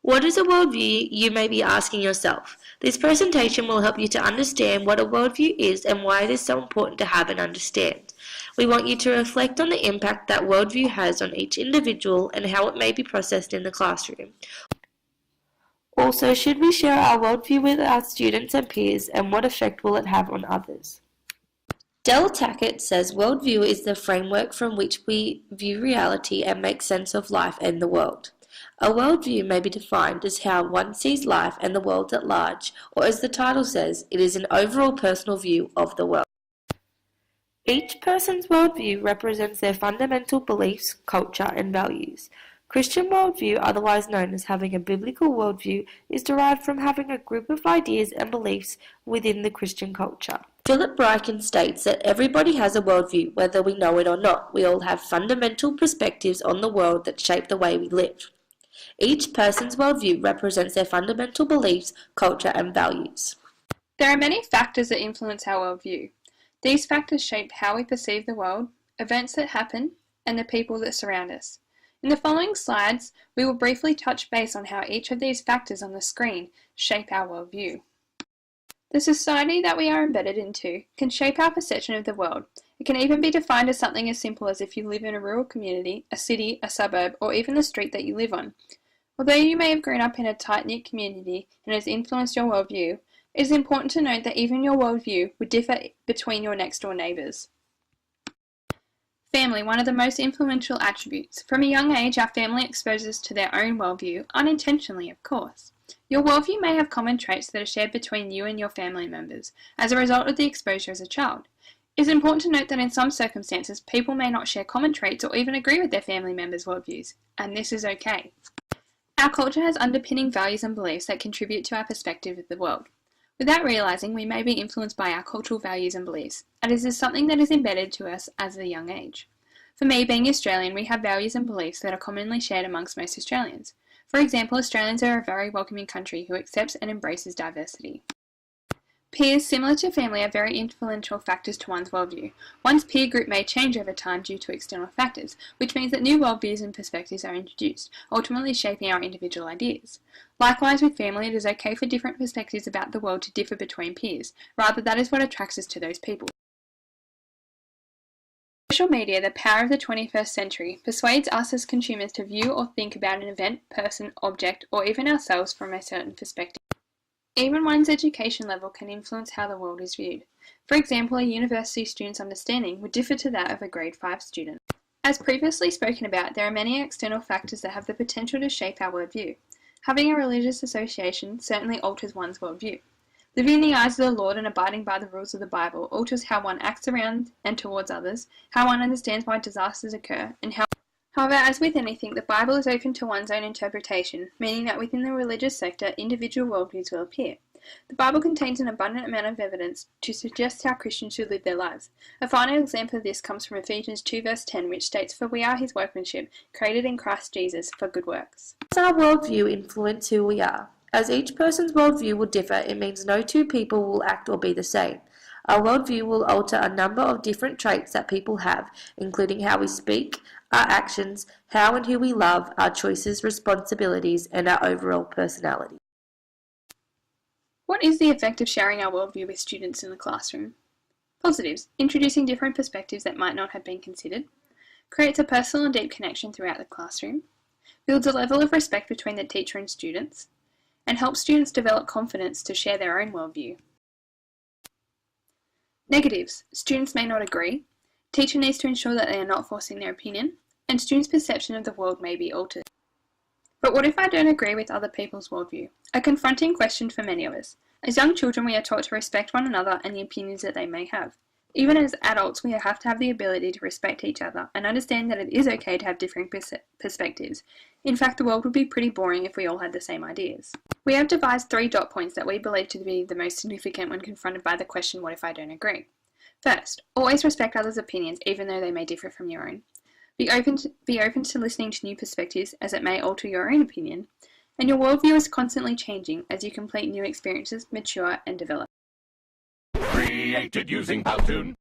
What is a worldview, you may be asking yourself? This presentation will help you to understand what a worldview is and why it is so important to have and understand. We want you to reflect on the impact that worldview has on each individual and how it may be processed in the classroom. Also, should we share our worldview with our students and peers, and what effect will it have on others? Del Tackett says worldview is the framework from which we view reality and make sense of life and the world. A worldview may be defined as how one sees life and the world at large, or as the title says, it is an overall personal view of the world. Each person's worldview represents their fundamental beliefs, culture, and values. Christian worldview, otherwise known as having a biblical worldview, is derived from having a group of ideas and beliefs within the Christian culture. Philip Ryken states that everybody has a worldview, whether we know it or not. We all have fundamental perspectives on the world that shape the way we live. Each person's worldview represents their fundamental beliefs, culture, and values. There are many factors that influence our worldview. These factors shape how we perceive the world, events that happen, and the people that surround us. In the following slides, we will briefly touch base on how each of these factors on the screen shape our worldview. The society that we are embedded into can shape our perception of the world. It can even be defined as something as simple as if you live in a rural community, a city, a suburb, or even the street that you live on. Although you may have grown up in a tight-knit community and has influenced your worldview, it is important to note that even your worldview would differ between your next-door neighbours. Family, one of the most influential attributes. From a young age, our family exposes us to their own worldview, unintentionally, of course. Your worldview may have common traits that are shared between you and your family members as a result of the exposure as a child. It is important to note that in some circumstances, people may not share common traits or even agree with their family members' worldviews, and this is okay. Our culture has underpinning values and beliefs that contribute to our perspective of the world. Without realising, we may be influenced by our cultural values and beliefs, and this is something that is embedded to us as a young age. For me, being Australian, we have values and beliefs that are commonly shared amongst most Australians. For example, Australians are a very welcoming country who accepts and embraces diversity. Peers, similar to family, are very influential factors to one's worldview. One's peer group may change over time due to external factors, which means that new worldviews and perspectives are introduced, ultimately shaping our individual ideas. Likewise with family, it is okay for different perspectives about the world to differ between peers. Rather, that is what attracts us to those people. Social media, the power of the 21st century, persuades us as consumers to view or think about an event, person, object, or even ourselves from a certain perspective. Even one's education level can influence how the world is viewed. For example, a university student's understanding would differ to that of a grade 5 student. As previously spoken about, there are many external factors that have the potential to shape our worldview. Having a religious association certainly alters one's worldview. Living in the eyes of the Lord and abiding by the rules of the Bible alters how one acts around and towards others, how one understands why disasters occur, and how. However, as with anything, the Bible is open to one's own interpretation, meaning that within the religious sector, individual worldviews will appear. The Bible contains an abundant amount of evidence to suggest how Christians should live their lives. A final example of this comes from Ephesians 2 verse 10, which states, "For we are his workmanship, created in Christ Jesus for good works." Does our worldview influence who we are? As each person's worldview will differ, it means no two people will act or be the same. Our worldview will alter a number of different traits that people have, including how we speak, our actions, how and who we love, our choices, responsibilities, and our overall personality. What is the effect of sharing our worldview with students in the classroom? Positives: introducing different perspectives that might not have been considered, creates a personal and deep connection throughout the classroom, builds a level of respect between the teacher and students, and helps students develop confidence to share their own worldview. Negatives: students may not agree, teacher needs to ensure that they are not forcing their opinion, and students' perception of the world may be altered. But what if I don't agree with other people's worldview? A confronting question for many of us. As young children, we are taught to respect one another and the opinions that they may have. Even as adults, we have to have the ability to respect each other and understand that it is okay to have different perspectives. In fact, the world would be pretty boring if we all had the same ideas. We have devised 3 dot points that we believe to be the most significant when confronted by the question, what if I don't agree? First, always respect others' opinions even though they may differ from your own. Be open to listening to new perspectives as it may alter your own opinion. And your worldview is constantly changing as you complete new experiences, mature and develop. Created using Powtoon.